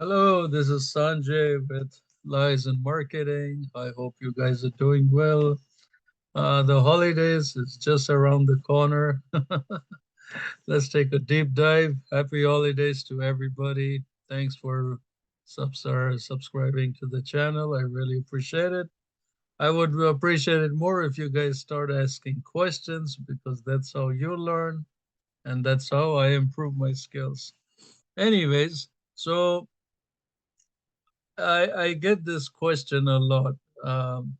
Hello, this is Sanjay with Liazon Marketing. I hope you guys are doing well. The holidays is just around the corner. Let's take a deep dive. Happy holidays to everybody. Thanks for subscribing to the channel. I really appreciate it. I would appreciate it more if you guys start asking questions because that's how you learn and that's how I improve my skills. Anyways, so I get this question a lot. Um,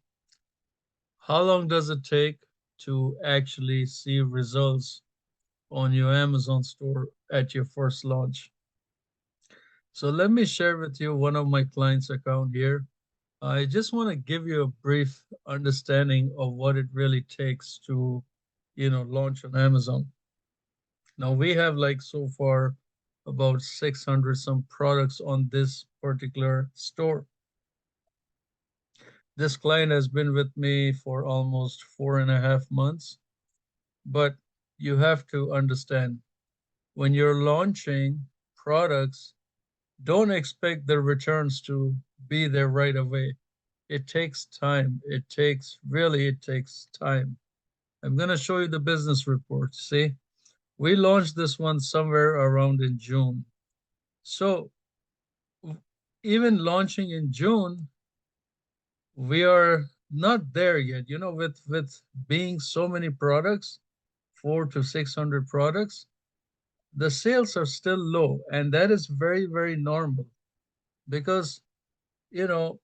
how long does it take to actually see results on your Amazon store at your first launch? So let me share with you one of my clients' account here. I just want to give you a brief understanding of what it really takes to, launch on Amazon. Now we have like so far about 600 some products on this particular store. This client has been with me for almost 4.5 months, but you have to understand when you're launching products, don't expect the returns to be there right away. It takes time. It takes time. I'm going to show you the business report. See, we launched this one somewhere around in June. So even launching in June, we are not there yet. With being so many products, 400 to 600 products, the sales are still low, and that is very, very normal because you know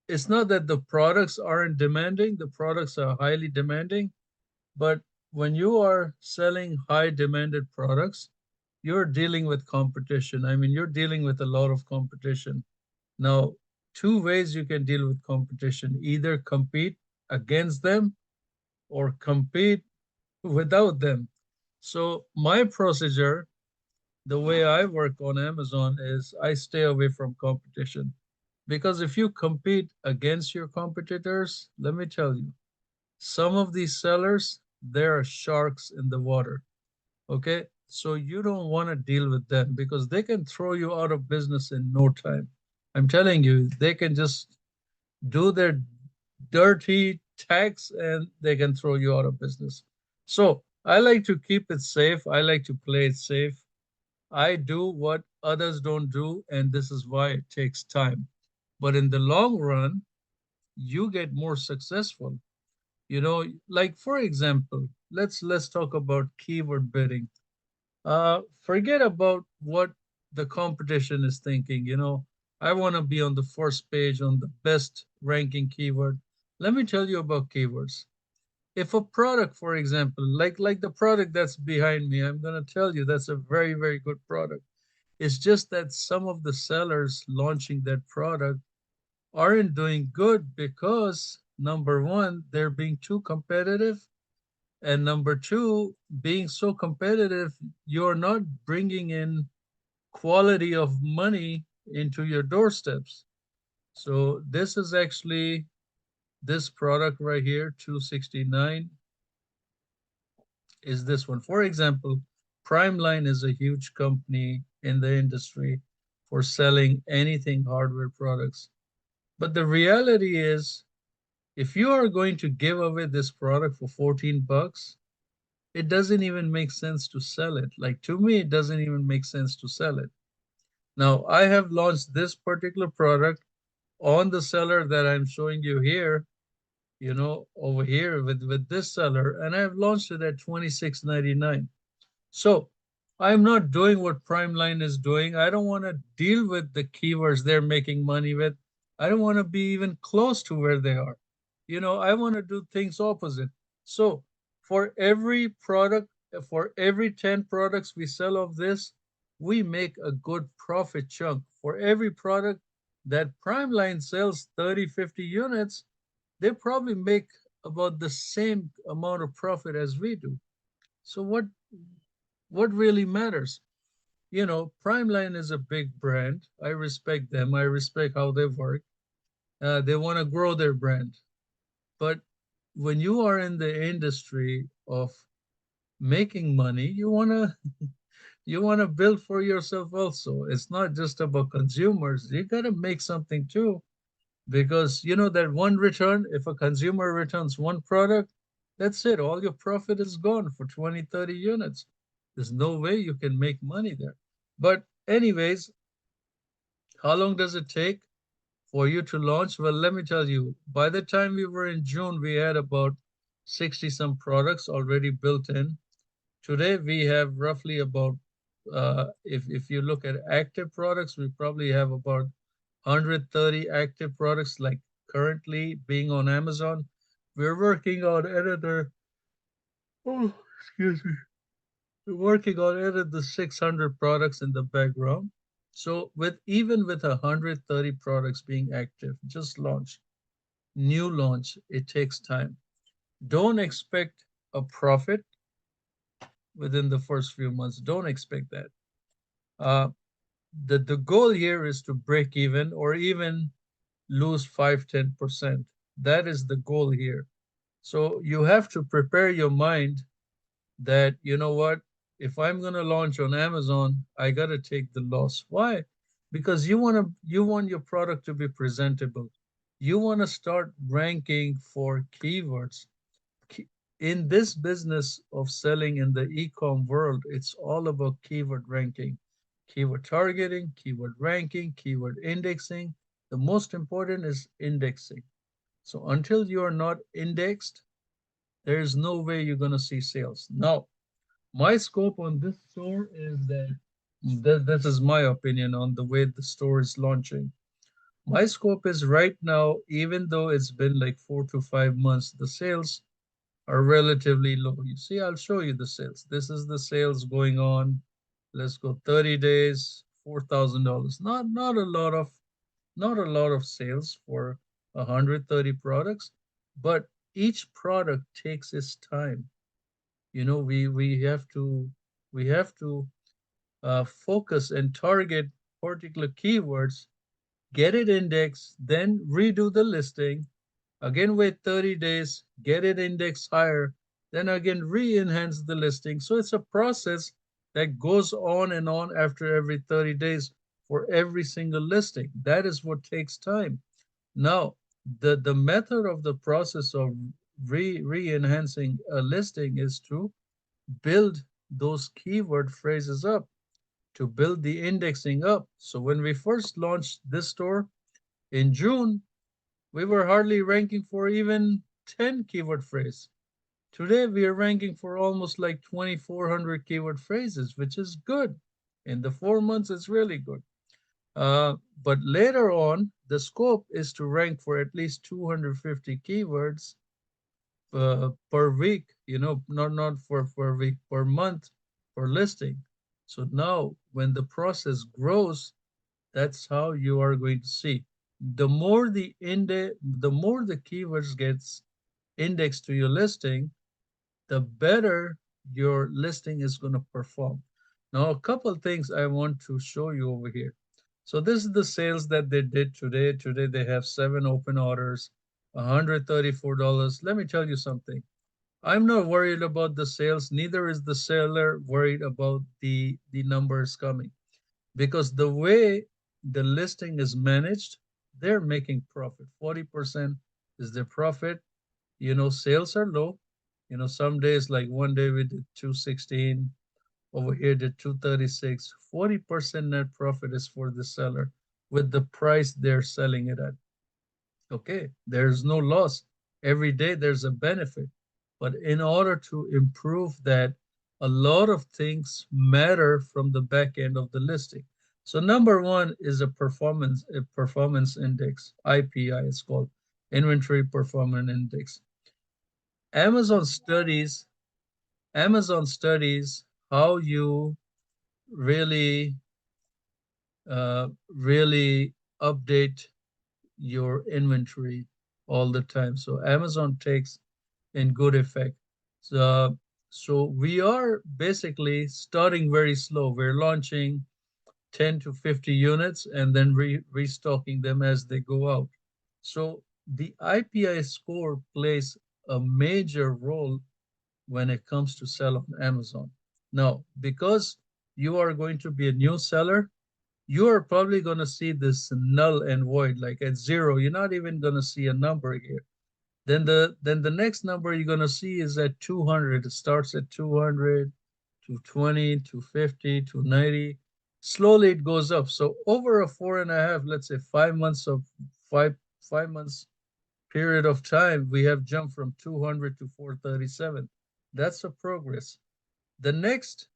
it's not that the products aren't demanding, the products are highly demanding, but when you are selling high demanded products, you're dealing with competition. I mean, you're dealing with a lot of competition. Now, two ways you can deal with competition: either compete against them or compete without them. So, my procedure, the way I work on Amazon, is I stay away from competition. Because if you compete against your competitors, let me tell you, some of these sellers, there are sharks in the water. Okay. So you don't want to deal with them because they can throw you out of business in no time. I'm telling you, they can just do their dirty tax and they can throw you out of business. So I like to keep it safe. I like to play it safe. I do what others don't do, and this is why it takes time. But in the long run, you get more successful. Like for example, let's talk about keyword bidding. Forget about what the competition is thinking. I want to be on the first page on the best ranking keyword. Let me tell you about keywords. If a product, for example, like the product that's behind me, I'm gonna tell you that's a very, very good product. It's just that some of the sellers launching that product aren't doing good because number one, they're being too competitive. And number two, being so competitive, you're not bringing in quality of money into your doorsteps. So this is actually this product right here, 269, is this one. For example, Primeline is a huge company in the industry for selling anything hardware products. But the reality is, if you are going to give away this product for 14 bucks, it doesn't even make sense to sell it. Like to me, it doesn't even make sense to sell it. Now, I have launched this particular product on the seller that I'm showing you here, over here with this seller, and I've launched it at 26.99. So I'm not doing what Primeline is doing. I don't want to deal with the keywords they're making money with. I don't want to be even close to where they are. I want to do things opposite. So for every product, for every 10 products we sell of this, we make a good profit chunk. For every product that Primeline sells 30, 50 units, they probably make about the same amount of profit as we do. So what really matters? Primeline is a big brand. I respect them. I respect how they work. They want to grow their brand. But when you are in the industry of making money, you want to You want to build for yourself also. It's not just about consumers. You got to make something too. Because you know that one return, if a consumer returns one product, that's it. All your profit is gone for 20, 30 units. There's no way you can make money there. But anyways, how long does it take for you to launch? Well, let me tell you, by the time we were in June, we had about 60 some products already built in. Today we have roughly about if you look at active products, we probably have about 130 active products like currently being on Amazon. We're working on another oh excuse me. We're working on another 600 products in the background. So with even with 130 products being active, just launch, new launch, it takes time. Don't expect a profit within the first few months. Don't expect that. Uh, the goal here is to break even or even lose 5-10%. That is the goal here. So you have to prepare your mind that, you know what, if I'm going to launch on Amazon, I got to take the loss. Why? Because you want your product to be presentable. You want to start ranking for keywords. In this business of selling in the e-com world, it's all about keyword ranking, keyword targeting, keyword ranking, keyword indexing. The most important is indexing. So until you are not indexed, there is no way you're going to see sales. Now, my scope on this store is that this is my opinion on the way the store is launching. My scope is right now, even though it's been like 4 to 5 months, the sales are relatively low. You see, I'll show you the sales. This is the sales going on. Let's go 30 days, $4,000. Not a lot of sales for 130 products, but each product takes its time. You know, we have to focus and target particular keywords, get it indexed, then redo the listing. Again, wait 30 days, get it indexed higher, then again re-enhance the listing. So it's a process that goes on after every 30 days for every single listing. That is what takes time. Now, the method of the process of re-enhancing a listing is to build those keyword phrases up, to build the indexing up. So when we first launched this store in June, we were hardly ranking for even 10 keyword phrase. Today we are ranking for almost like 2,400 keyword phrases, which is good. In the 4 months, it's really good. But later on, the scope is to rank for at least 250 keywords per week, you know, not for per week, per month, per listing. So now when the process grows, that's how you are going to see. The more the keywords gets indexed to your listing, the better your listing is going to perform. Now, a couple things I want to show you over here. So this is the sales that they did today. Today they have 7 open orders, $134. Let me tell you something. I'm not worried about the sales, neither is the seller worried about the numbers coming. Because the way the listing is managed, they're making profit. 40% is their profit. You know, sales are low. You know, some days, like one day we did 216, over here did 236. 40% net profit is for the seller with the price they're selling it at. Okay, there's no loss. Every day there's a benefit. But in order to improve that, a lot of things matter from the back end of the listing. So number one is a performance index, IPI it's called, inventory performance index. Amazon studies, Amazon studies how you really, really update your inventory all the time. So Amazon takes in good effect. So, so we are basically starting very slow. We're launching 10 to 50 units and then restocking them as they go out. So the IPI score plays a major role when it comes to sell on Amazon. Now, because you are going to be a new seller, you are probably going to see this null and void, like at zero. You're not even going to see a number here. Then the next number you're going to see is at 200. It starts at 200, 220, 250, 290. Slowly it goes up. So over a four and a half, let's say 5 months of five 5 months period of time, we have jumped from 200 to 437. That's a progress. The next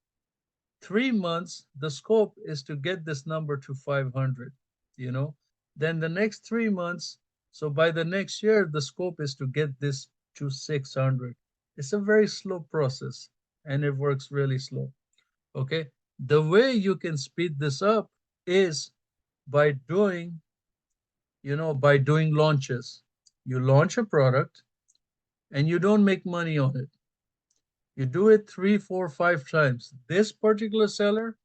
3 months, the scope is to get this number to 500, you know. Then the next 3 months, so by the next year, the scope is to get this to 600. It's a very slow process and it works really slow. Okay. The way you can speed this up is by doing, by doing launches. You launch a product and you don't make money on it. You do it three, four, 5 times. This particular seller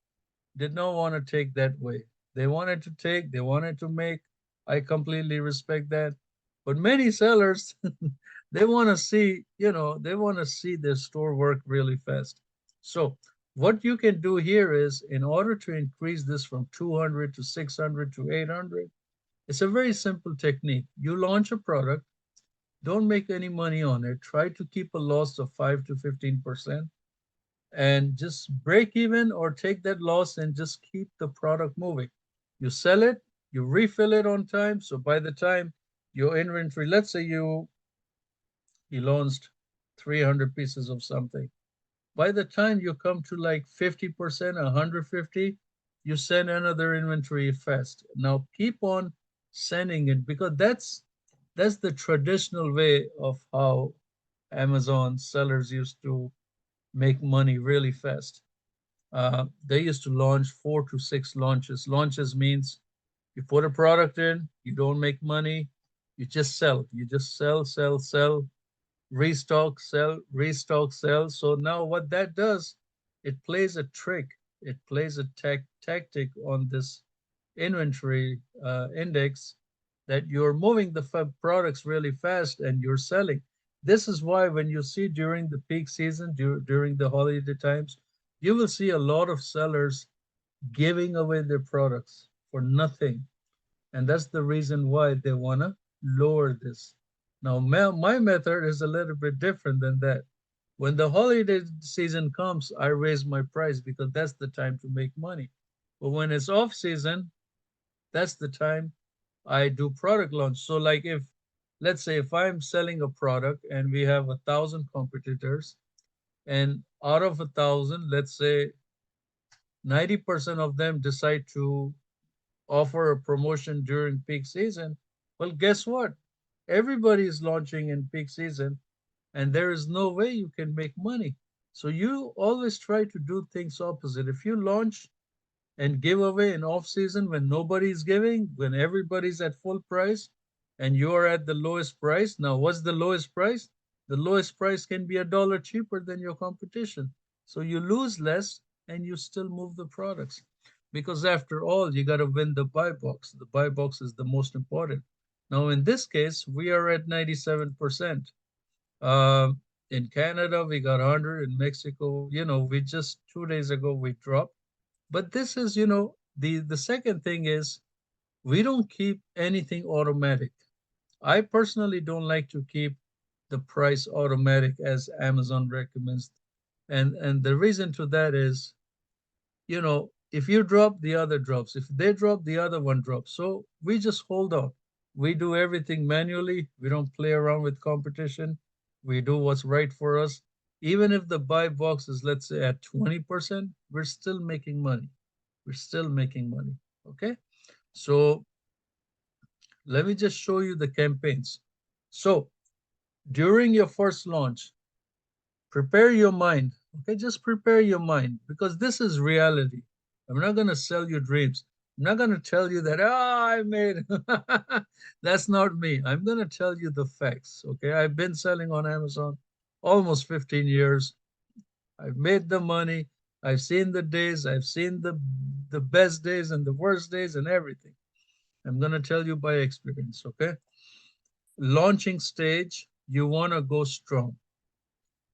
did not want to take that way. They wanted to make. I completely respect that. But many sellers, they want to see, they want to see their store work really fast. So what you can do here is, in order to increase this from 200 to 600 to 800, it's a very simple technique. You launch a product, don't make any money on it. Try to keep a loss of 5 to 15%, and just break even or take that loss and just keep the product moving. You sell it, you refill it on time. So by the time your inventory, let's say you launched 300 pieces of something. By the time you come to like 50%, 150, you send another inventory fast. Now keep on sending it, because that's the traditional way of how Amazon sellers used to make money really fast. They used to launch 4 to 6 launches. Launches means you put a product in, you don't make money, you just sell. You just sell, sell, sell, restock, sell, restock, sell. So now what that does, it plays a trick. It plays a tactic on this inventory index, that you're moving the products really fast and you're selling. This is why when you see during the peak season, during the holiday times, you will see a lot of sellers giving away their products for nothing. And that's the reason why they want to lower this. Now, my method is a little bit different than that. When the holiday season comes, I raise my price because that's the time to make money. But when it's off season, that's the time I do product launch. So like, if, let's say, if I'm selling a product and we have 1,000 competitors, and out of 1,000, let's say 90% of them decide to offer a promotion during peak season, well, guess what? Everybody is launching in peak season, and there is no way you can make money. So you always try to do things opposite. If you launch and give away in off season when nobody's giving, when everybody's at full price and you're at the lowest price. Now, what's the lowest price? The lowest price can be $1 cheaper than your competition. So you lose less and you still move the products. Because after all, you got to win the buy box. The buy box is the most important. Now, in this case, we are at 97%. Uh, in Canada, we got 100. In Mexico, we just 2 days ago, we dropped. But this is, the second thing is, we don't keep anything automatic. I personally don't like to keep the price automatic as Amazon recommends. And the reason to that is, if you drop, the other drops. If they drop, the other one drops. So we just hold on. We do everything manually. We don't play around with competition. We do what's right for us. Even if the buy box is, let's say, at 20%, we're still making money. We're still making money. Okay. So let me just show you the campaigns. So during your first launch, prepare your mind. Okay, just prepare your mind, because this is reality. I'm not going to sell you dreams. I'm not going to tell you that, I made. That's not me. I'm going to tell you the facts. Okay, I've been selling on Amazon almost 15 years. I've made the money. I've seen the days. I've seen the best days and the worst days and everything. I'm going to tell you by experience. Okay, launching stage, you want to go strong.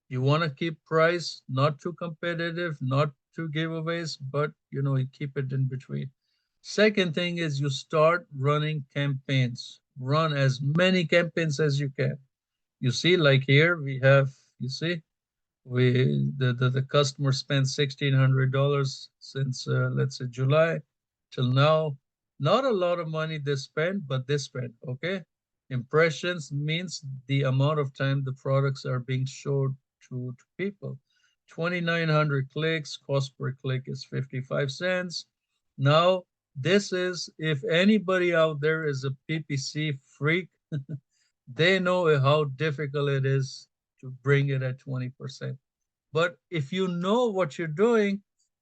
You want to keep price not too competitive, not two giveaways, but you keep it in between. Second thing is you start running campaigns. Run as many campaigns as you can. You see, like here we have, you see, the customer spent $1,600 since let's say July till now. Not a lot of money they spent, but they spent. Okay, impressions means the amount of time the products are being showed to people. 2,900 clicks, cost per click is 55 cents. Now this is, if anybody out there is a PPC freak, they know how difficult it is to bring it at 20%. But if you know what you're doing,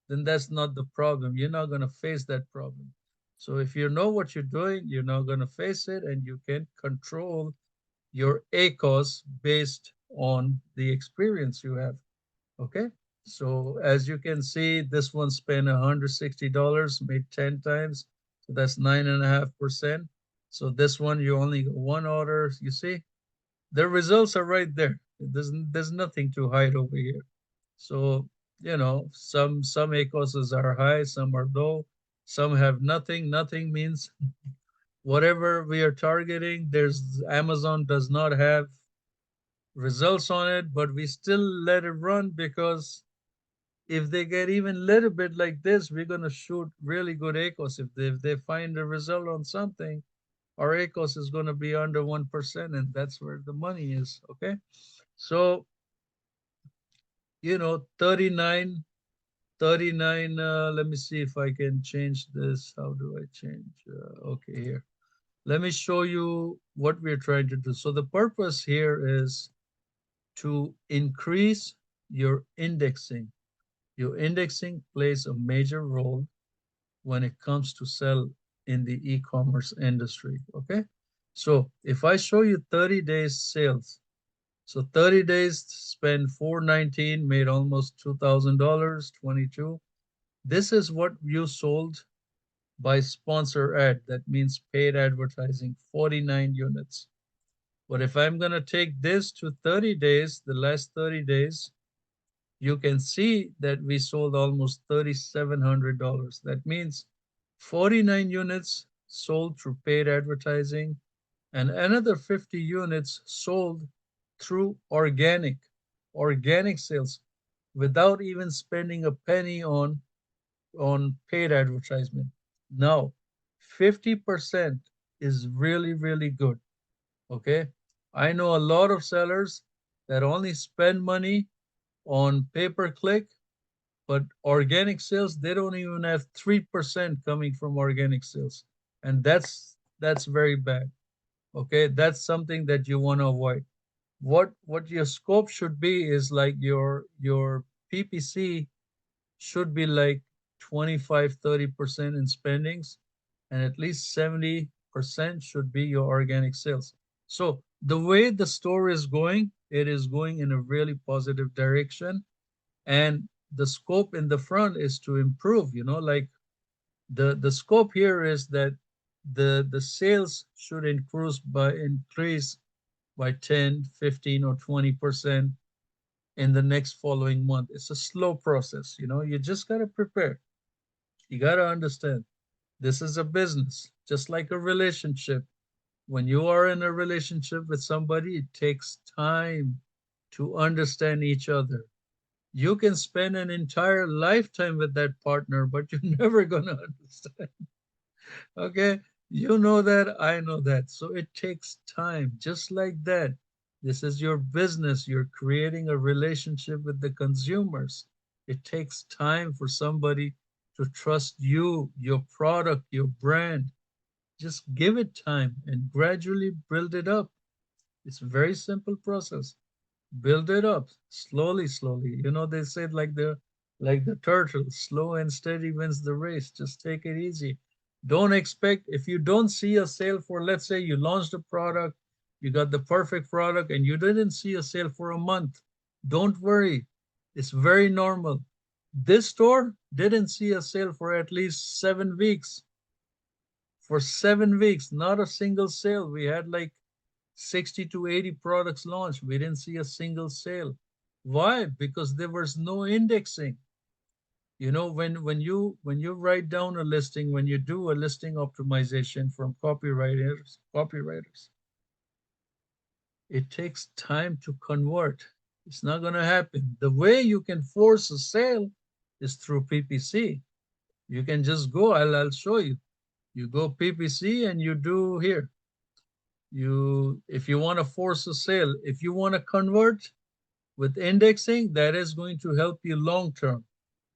then that's not the problem. You're not going to face that problem. So if you know what you're doing, you're not going to face it, and you can control your ACOS based on the experience you have. Okay. So as you can see, this one spent $160, made 10 times. So that's 9.5%. So this one, you only got one order. You see, the results are right there. There's nothing to hide over here. So, some ACOSs are high, some are low, some have nothing. Nothing means whatever we are targeting, there's Amazon does not have results on it, but we still let it run because if they get even a little bit like this, we're gonna shoot really good ACOS. If they find a result on something, our ACOS is gonna be under 1%, and that's where the money is. Okay. So, 39 39, let me see if I can change this. How do I change? Okay, here. Let me show you what we're trying to do. So the purpose here is to increase your indexing. Your indexing plays a major role when it comes to sell in the e-commerce industry. Okay. So if I show you 30 days sales, so 30 days spend 419, made almost $2,000, 22. This is what you sold by sponsor ad. That means paid advertising, 49 units. But if I'm going to take this to 30 days, the last 30 days, you can see that we sold almost $3,700. That means 49 units sold through paid advertising and another 50 units sold through organic sales without even spending a penny on paid advertisement. Now, 50% is really, really good. Okay. I know a lot of sellers that only spend money on pay per click, but organic sales, they don't even have 3% coming from organic sales. And that's very bad. Okay. That's something that you want to avoid. What your scope should be is like your PPC should be like 25-30% in spendings, and at least 70% should be your organic sales. So the way the store is going, it is going in a really positive direction. And the scope in the front is to improve, like the scope here is that the sales should increase by 10, 15, or 20% in the next following month. It's a slow process. You just got to prepare. You got to understand this is a business, just like a relationship. When you are in a relationship with somebody, it takes time to understand each other. You can spend an entire lifetime with that partner, but you're never going to understand. Okay. You know that. I know that. So it takes time, just like that. This is your business. You're creating a relationship with the consumers. It takes time for somebody to trust you, your product, your brand. Just give it time and gradually build it up. It's a very simple process. Build it up slowly, slowly. They say like the turtle, slow and steady wins the race. Just take it easy. Don't expect, if you don't see a sale for, let's say you launched a product, you got the perfect product and you didn't see a sale for a month. Don't worry. It's very normal. This store didn't see a sale for at least 7 weeks. For 7 weeks, not a single sale. We had like 60 to 80 products launched. We didn't see a single sale. Why? Because there was no indexing. When you write down a listing, when you do a listing optimization from copywriters, it takes time to convert. It's not going to happen. The way you can force a sale is through PPC. You can just go, I'll show you. You go PPC and you do here. If you want to force a sale, if you want to convert with indexing, that is going to help you long term.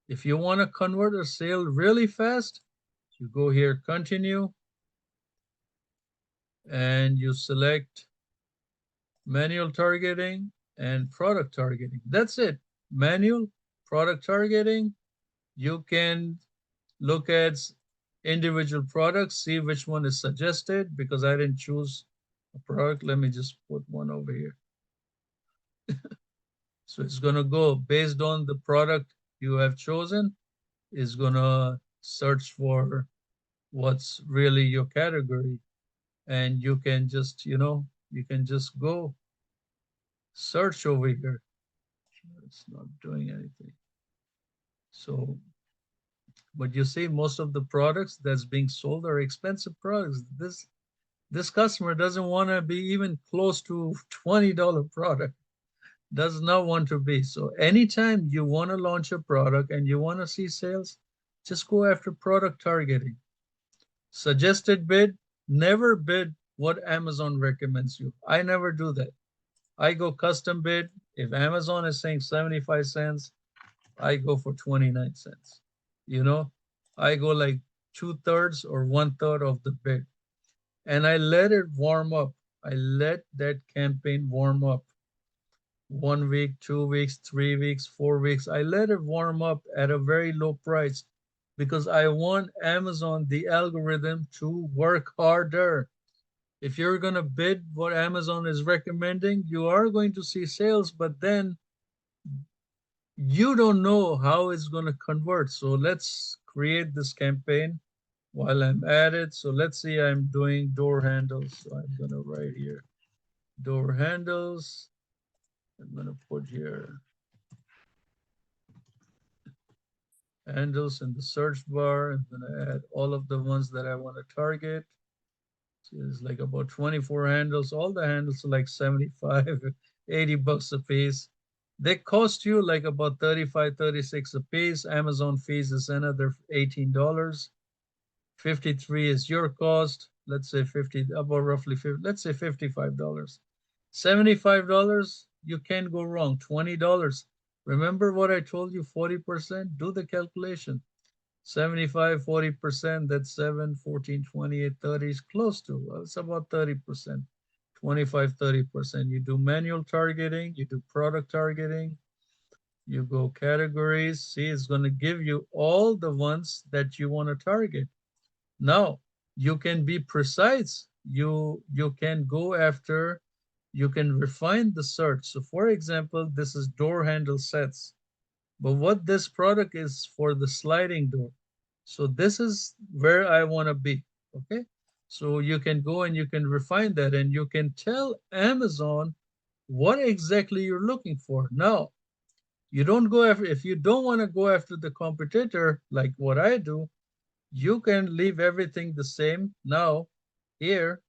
If you want to convert a sale really fast, you go here, continue, and you select manual targeting and product targeting. That's it. Manual, product targeting. You can look at individual products, see which one is suggested because I didn't choose a product. Let me just put one over here. So it's going to go based on the product you have chosen, is going to search for what's really your category. And you can just go search over here. It's not doing anything. So, but you see, most of the products that's being sold are expensive products. This customer doesn't want to be even close to $20 product. Does not want to be. So anytime you want to launch a product and you want to see sales, just go after product targeting. Suggested bid, never bid what Amazon recommends you. I never do that. I go custom bid. If Amazon is saying 75 cents, I go for 29 cents. You know, I go like 2/3 or 1/3 of the bid. And I let it warm up. I let that campaign warm up. 1 week, 2 weeks, 3 weeks, 4 weeks. I let it warm up at a very low price because I want Amazon, the algorithm, to work harder. If you're going to bid what Amazon is recommending, you are going to see sales, but then you don't know how it's going to convert. So let's create this campaign while I'm at it. So let's see, I'm doing door handles. So I'm going to write here door handles. I'm going to put here handles in the search bar. I'm going to add all of the ones that I want to target. So it's like about 24 handles. All the handles are like 75, $80 a piece. They cost you like about 35, 36 a piece. Amazon fees is another $18. 53 is your cost. Let's say 50, about roughly 50, let's say $55. $75, you can't go wrong. $20. Remember what I told you, 40%? Do the calculation. 75, 40%, that's 7, 14, 28, 30 is close to, well, it's about 30%, 25, 30%. You do manual targeting, you do product targeting, you go categories. See, it's going to give you all the ones that you want to target. Now, you can be precise. You can go after, you can refine the search. So for example, this is door handle sets. But what this product is for the sliding door. So this is where I want to be. Okay. So you can go and you can refine that and you can tell Amazon what exactly you're looking for. Now, you don't go after, if you don't want to go after the competitor like what I do, you can leave everything the same. Now, here,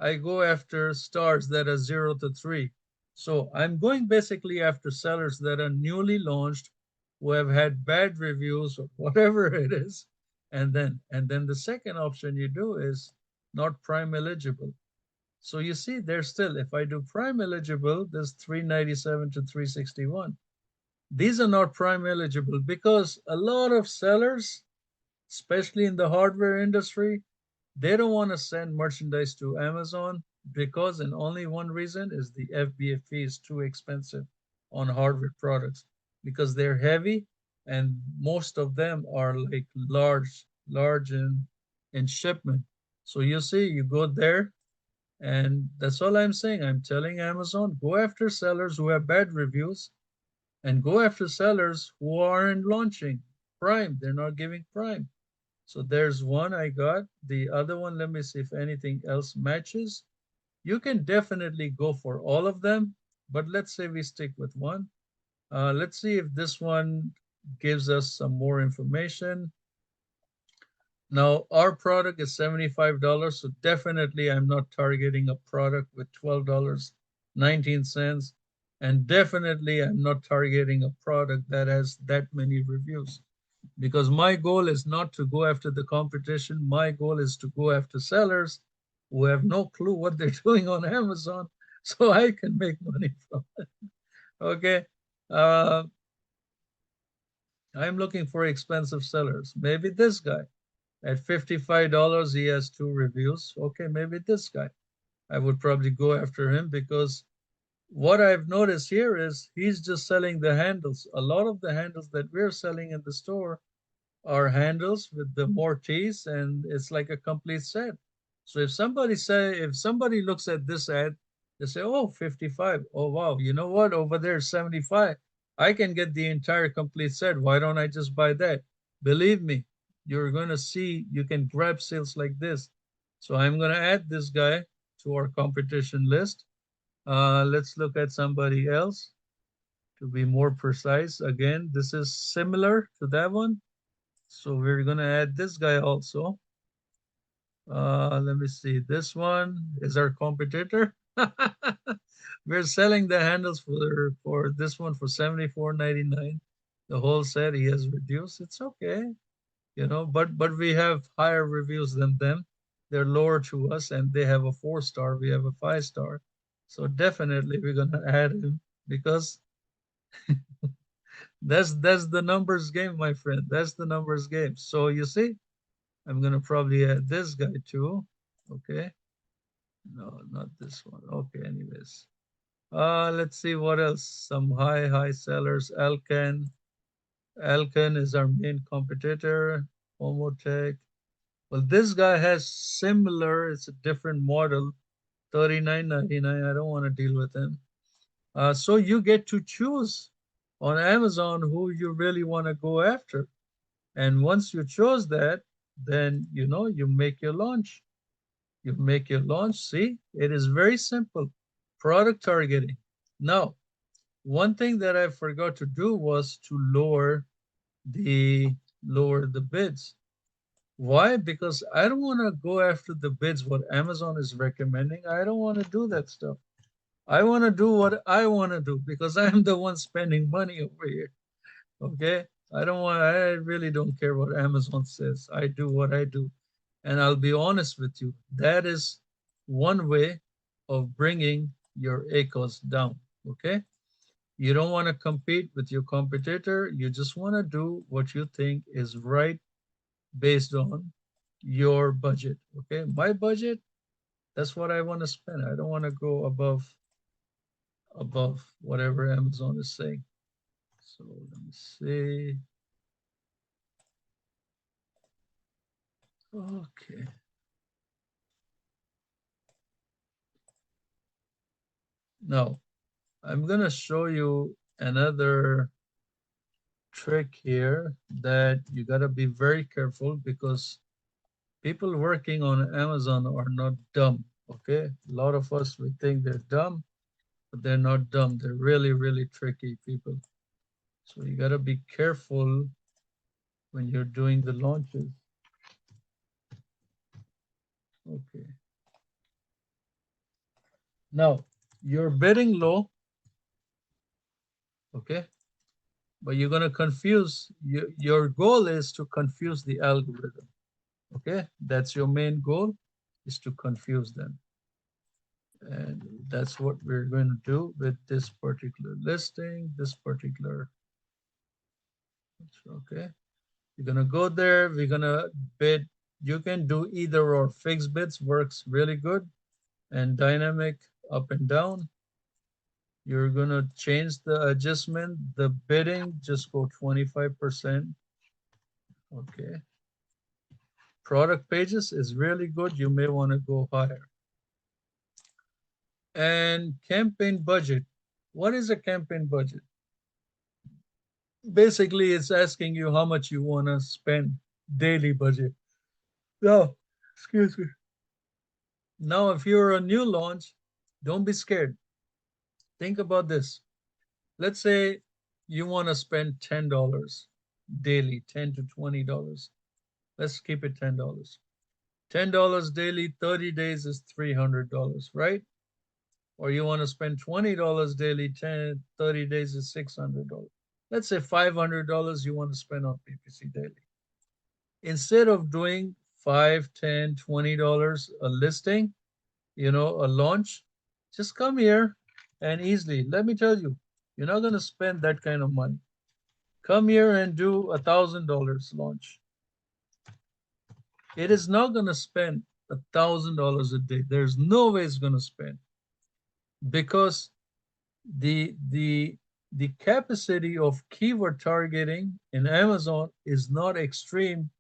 I go after stars that are 0 to 3. So I'm going basically after sellers that are newly launched, who have had bad reviews or whatever it is. And then the second option you do is not prime eligible. So you see, there's still, if I do prime eligible, there's 397 to 361. These are not prime eligible because a lot of sellers, especially in the hardware industry, they don't want to send merchandise to Amazon because, and only one reason, is the FBA fee is too expensive on hardware products because they're heavy and most of them are like large in shipment. So you see, you go there, and that's all I'm saying. I'm telling Amazon, go after sellers who have bad reviews and go after sellers who aren't launching Prime. They're not giving Prime. So there's one I got. The other one, let me see if anything else matches. You can definitely go for all of them, but let's say we stick with one. Let's see if this one gives us some more information. Now, our product is $75, so definitely I'm not targeting a product with $12.19, and definitely I'm not targeting a product that has that many reviews, because my goal is not to go after the competition. My goal is to go after sellers who have no clue what they're doing on Amazon, so I can make money from it. Okay. Uh, I'm looking for expensive sellers. Maybe this guy. At $55, he has 2 reviews. Okay, maybe this guy. I would probably go after him, because what I've noticed here is he's just selling the handles. A lot of the handles that we're selling in the store are handles with the Mortise, and it's like a complete set. So if somebody looks at this ad, they say, oh, 55. Oh, wow. You know what? Over there, 75. I can get the entire complete set. Why don't I just buy that? Believe me, you're going to see you can grab sales like this. So I'm going to add this guy to our competition list. Let's look at somebody else to be more precise. Again, this is similar to that one. So we're gonna add this guy also. Let me see. This one is our competitor. We're selling the handles for this one for 74.99. The whole set he has reduced. It's okay, but we have higher reviews than them. They're lower to us, and they have a 4 star. We have a 5 star. So definitely we're gonna add him, because that's the numbers game, my friend. That's the numbers game. So you see, I'm gonna probably add this guy too. Okay. No, not this one. Okay, anyways. Let's see what else. Some high sellers. Alcan. Alcan is our main competitor. Homotech. Well, this guy has similar, it's a different model. 39.99. I don't want to deal with him. So you get to choose on Amazon who you really want to go after. And once you chose that, then you make your launch. You make your launch. See, it is very simple. Product targeting. Now, one thing that I forgot to do was to the lower the bids. Why? Because I don't want to go after the bids what Amazon is recommending. I don't want to do that stuff. I want to do what I want to do, because I'm the one spending money over here. Okay? I really don't care what Amazon says. I do what I do. And I'll be honest with you, that is one way of bringing your ACOS down. Okay? You don't want to compete with your competitor. You just want to do what you think is right based on your budget. Okay? My budget, that's what I want to spend. I don't want to go above whatever Amazon is saying. So let me see. Okay. Now, I'm going to show you another trick here that you got to be very careful, because people working on Amazon are not dumb. Okay. A lot of us, we think they're dumb, but they're not dumb. They're really, really tricky people. So you got to be careful when you're doing the launches. Okay. Now, you're bidding low. Okay. But you're going to confuse, your goal is to confuse the algorithm. Okay. That's your main goal, is to confuse them. And that's what we're going to do with this particular listing, this particular. Okay. You're going to go there. We're going to bid. You can do either or. Fixed bids works really good, and dynamic up and down. You're going to change the adjustment. The bidding, just go 25%. Okay. Product pages is really good. You may want to go higher. And campaign budget. What is a campaign budget? Basically, it's asking you how much you want to spend, daily budget. Now, excuse me. Now, if you're a new launch, don't be scared. Think about this. Let's say You want to spend $10 daily, 10 to $20. Let's keep it $10. $10 daily, 30 days is $300, right? Or you want to spend $20 daily, 10, 30 days is $600. Let's say $500 you want to spend on PPC daily. Instead of doing 5, 10, $20 a listing, a launch, just come here and easily, let me tell you, you're not going to spend that kind of money. Come here and do $1,000 launch. It is not going to spend $1,000 a day. There's no way it's going to spend, because the the the capacity of keyword targeting in Amazon is not extreme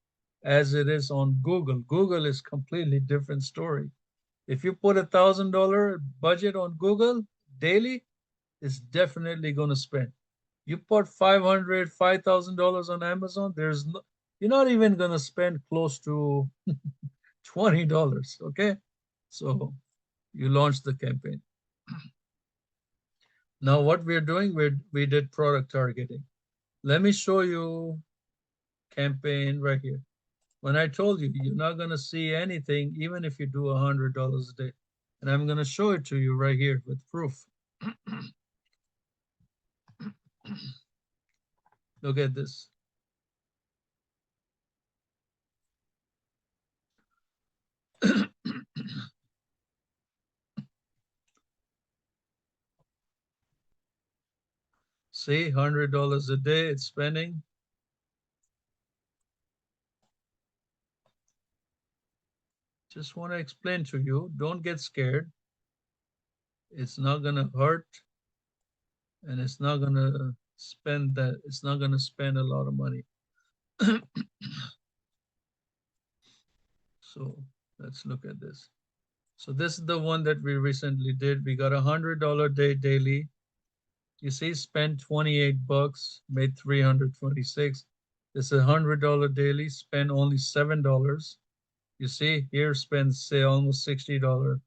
as it is on Google. Google is completely different story. If you put $1,000 budget on Google daily, it's definitely going to spend. You put $5,000 on Amazon, you're not even going to spend close to $20. Okay, so you launch the campaign. Now what we're doing, we did product targeting. Let me show you campaign right here. When I told you, you're not going to see anything even if you do $100 a day. And I'm going to show it to you right here with proof. Look at this. See, $100 a day it's spending. Just want to explain to you, don't get scared. It's not going to hurt, and it's not going to it's not going to spend a lot of money. So let's look at this. So this is the one that we recently did. We got $100 day daily. You see, spend 28 bucks, made 326. This is $100 daily, spend only $7. You see, here spend say almost $60, $15,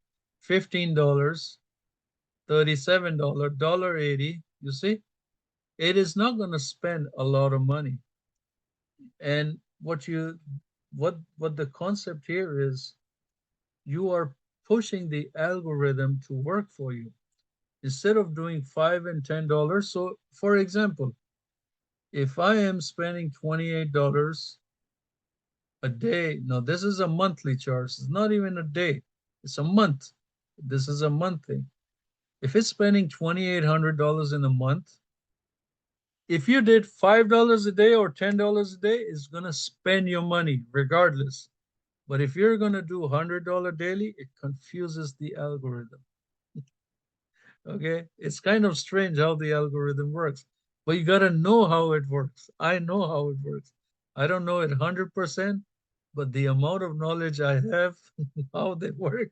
$37, $1.80. You see, it is not going to spend a lot of money. And what the concept here is, you are pushing the algorithm to work for you instead of doing $5 and $10. So, for example, if I am spending $28 a day, now this is a monthly charge. It's not even a day. It's a month. This is a month thing. If it's spending $2,800 in a month, if you did $5 a day or $10 a day, it's gonna spend your money regardless. But if you're gonna do $100 daily, it confuses the algorithm. Okay, it's kind of strange how the algorithm works, but you gotta know how it works. I know how it works. I don't know it 100%, but the amount of knowledge I have how they work,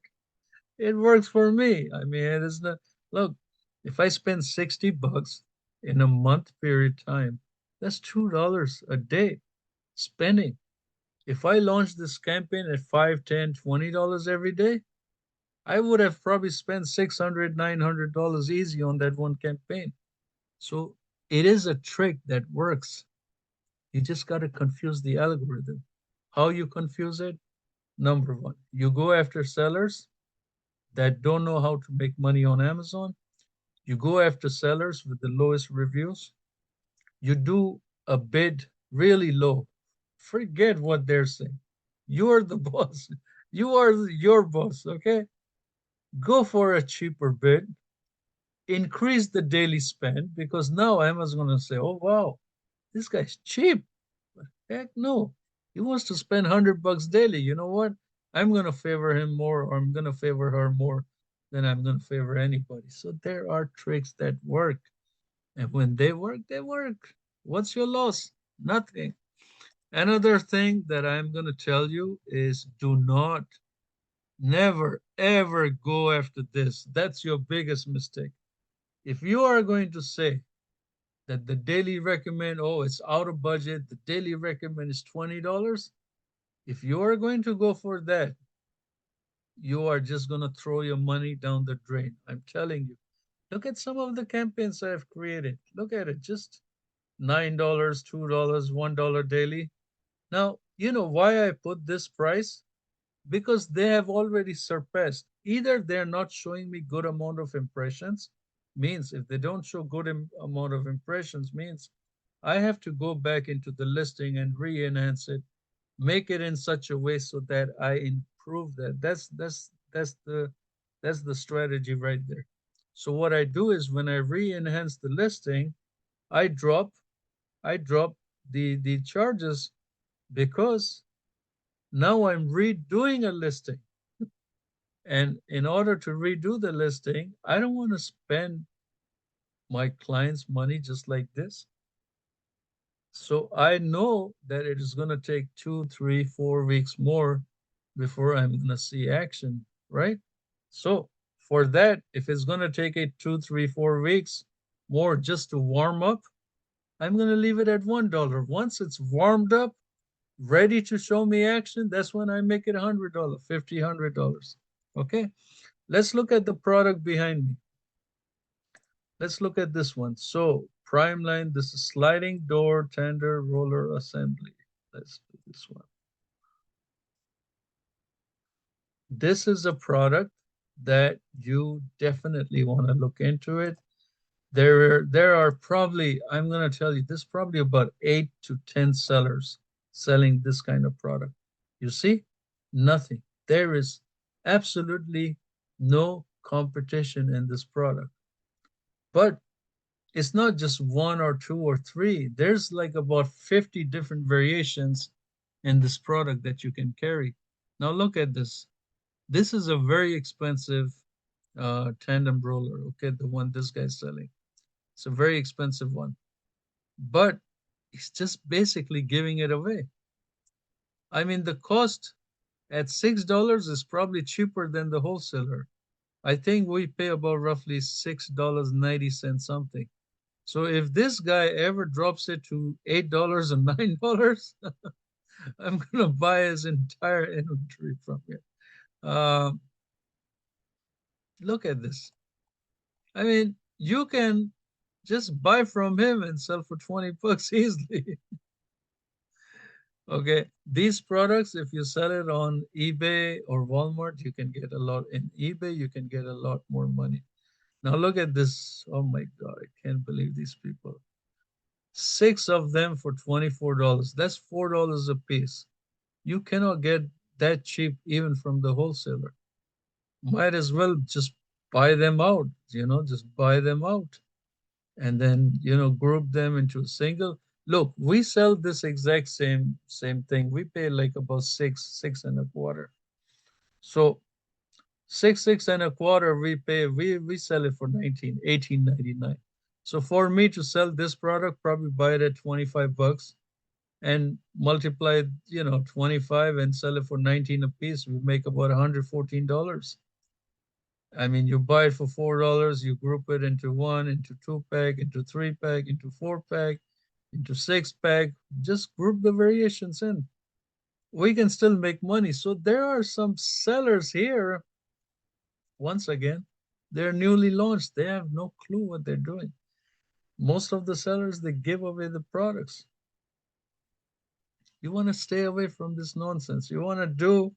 it works for me. I mean, it is not, look, if I spend 60 bucks in a month period time, that's $2 a day spending. If I launch this campaign at 5, 10, $20 every day, I would have probably spent $600, $900 easy on that one campaign. So it is a trick that works. You just got to confuse the algorithm. How you confuse it? Number one, you go after sellers that don't know how to make money on Amazon. You go after sellers with the lowest reviews. You do a bid really low. Forget what they're saying. You're the boss. You are your boss, okay? Go for a cheaper bid, increase the daily spend, because now Amazon's going to say, oh, wow, this guy's cheap. But heck no. He wants to spend 100 bucks daily. You know what? I'm going to favor him more, or I'm going to favor her more than I'm going to favor anybody. So there are tricks that work. And when they work, they work. What's your loss? Nothing. Another thing that I'm going to tell you is, do not, never, ever go after this. That's your biggest mistake. If you are going to say that the daily recommend, oh, it's out of budget, the daily recommend is $20, if you are going to go for that, you are just going to throw your money down the drain. I'm telling you. Look at some of the campaigns I've created. Look at it. Just $9, $2, $1 daily. Now, you know why I put this price? Because they have already surpassed. Either they're not showing me good amount of impressions, means if they don't show good amount of impressions, means I have to go back into the listing and re-enhance it, make it in such a way so that I improve that. That's the strategy right there. So what I do is when I re-enhance the listing, I drop I drop the charges because now I'm redoing a listing. And in order to redo the listing, I don't want to spend my client's money just like this. So I know that it is going to take 2, 3, 4 weeks more before I'm going to see action, right? So for that, if it's going to take it 2, 3, 4 weeks more just to warm up, I'm going to leave it at $1. Once it's warmed up, ready to show me action, that's when I make it $100, $50, $100. Okay, let's look at the product behind me. Let's look at this one. So prime line, this is sliding door tender roller assembly. Let's do this one. This is a product that you definitely want to look into it. There are probably, I'm going to tell you, there's probably about 8 to 10 sellers selling this kind of product. You see, nothing. There is absolutely no competition in this product. But it's not just one or two or three. There's like about 50 different variations in this product that you can carry. Now look at this. This is a very expensive tandem roller. Okay, the one this guy's selling. It's a very expensive one, but he's just basically giving it away. I mean, the cost at $6 is probably cheaper than the wholesaler. I think we pay about roughly $6.90 something. So if this guy ever drops it to $8 and $9, I'm gonna buy his entire inventory from here. Uh, Look at this. I mean, you can just buy from him and sell for 20 bucks easily. Okay, these products, if you sell it on eBay or Walmart, you can get a lot. In eBay, you can get a lot more money. Now look at this. Oh my God, I can't believe these people. Six of them for $24. That's $4 a piece. You cannot get that cheap even from the wholesaler. Might as well just buy them out, just buy them out and then, group them into a single. Look, we sell this exact same thing. We pay like about six and a quarter. So six and a quarter we sell it for 18.99. So for me to sell this product, probably buy it at 25 bucks and multiply, 25 and sell it for 19 a piece, we make about $114. I mean, you buy it for $4, you group it into one, into two pack, into three pack, into four pack, into six pack, just group the variations in. We can still make money. So there are some sellers here, once again, they're newly launched. They have no clue what they're doing. Most of the sellers, they give away the products. You want to stay away from this nonsense. You're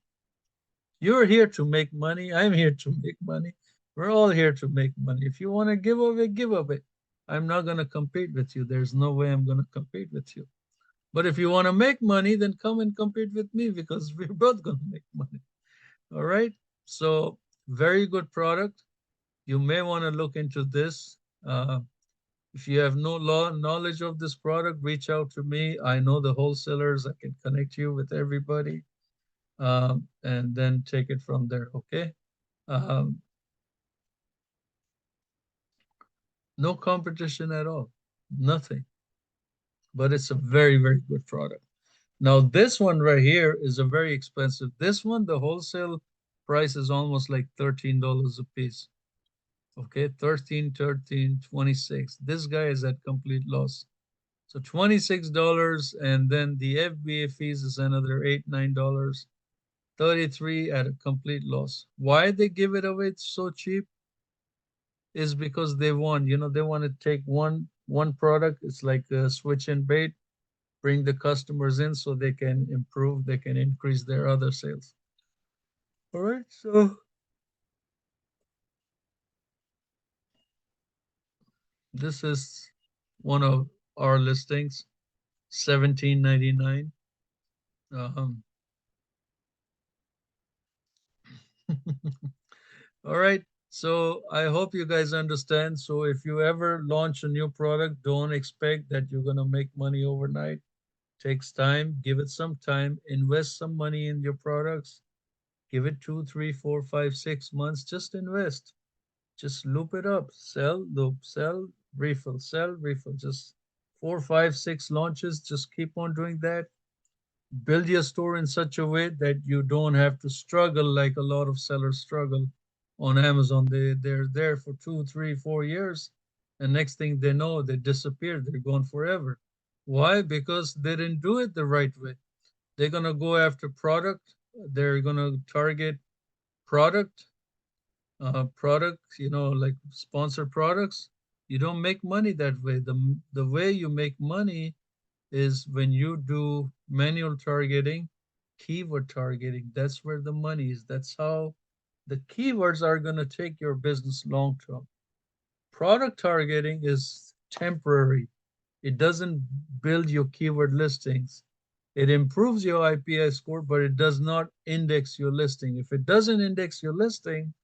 here to make money. I'm here to make money. We're all here to make money. If you want to give away, give away. I'm not going to compete with you. There's no way I'm going to compete with you. But if you want to make money, then come and compete with me because we're both going to make money. All right. So, very good product. You may want to look into this. If you have no knowledge of this product, reach out to me. I know the wholesalers. I can connect you with everybody, and then take it from there. Okay. Um, no competition at all. Nothing. But it's a very, very good product. Now, this one right here is a very expensive. This one, the wholesale price is almost like $13 a piece. Okay, 13, 13, 26. This guy is at complete loss. So $26, and then the FBA fees is another $8, $9. 33 at a complete loss. Why they give it away so cheap is because they want to take one product. It's like a switch and bait, bring the customers in so they can improve, they can increase their other sales. All right, so this is one of our listings, 17.99. Um, all right. So I hope you guys understand. So if you ever launch a new product, don't expect that you're gonna make money overnight. Takes time. Give it some time. Invest some money in your products. Give it 2, 3, 4, 5, 6 months. Just invest. Just loop it up. Sell, loop, sell, refill, sell, refill. Just 4, 5, 6 launches. Just keep on doing that. Build your store in such a way that you don't have to struggle like a lot of sellers struggle on Amazon. They're there for 2, 3, 4 years, and next thing they know, they disappear. They're gone forever. Why? Because they didn't do it the right way. They're gonna go after product. They're gonna target product, like sponsored products. You don't make money that way. The way you make money is when you do manual targeting, keyword targeting. That's where the money is. That's how the keywords are going to take your business long term. Product targeting is temporary. It doesn't build your keyword listings. It improves your IPI score, but it does not index your listing. If it doesn't index your listing,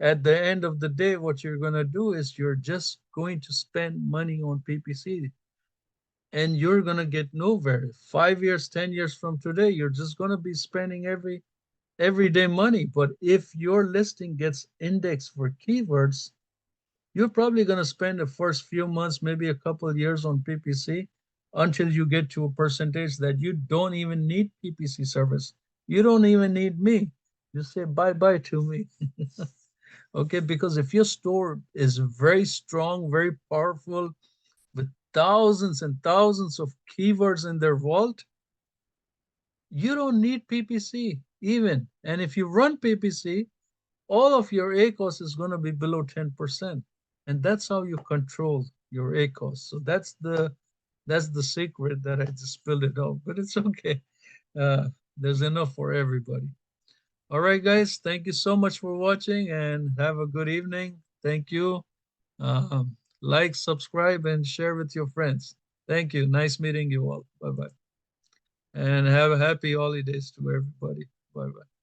at the end of the day, what you're going to do is you're just going to spend money on PPC and you're going to get nowhere. 5 years, 10 years from today, you're just going to be spending everyday money. But if your listing gets indexed for keywords, you're probably going to spend the first few months, maybe a couple of years on PPC until you get to a percentage that you don't even need PPC service. You don't even need me. You say bye bye to me. Okay, because if your store is very strong, very powerful, with thousands and thousands of keywords in their vault, you don't need PPC even. And if you run PPC, all of your ACOS is going to be below 10%. And that's how you control your ACOS. So that's the secret that I just spilled it out, but it's okay. There's enough for everybody. All right, guys. Thank you so much for watching and have a good evening. Thank you. Like, subscribe, and share with your friends. Thank you. Nice meeting you all. Bye bye. And have a happy holidays to everybody. Bye bye.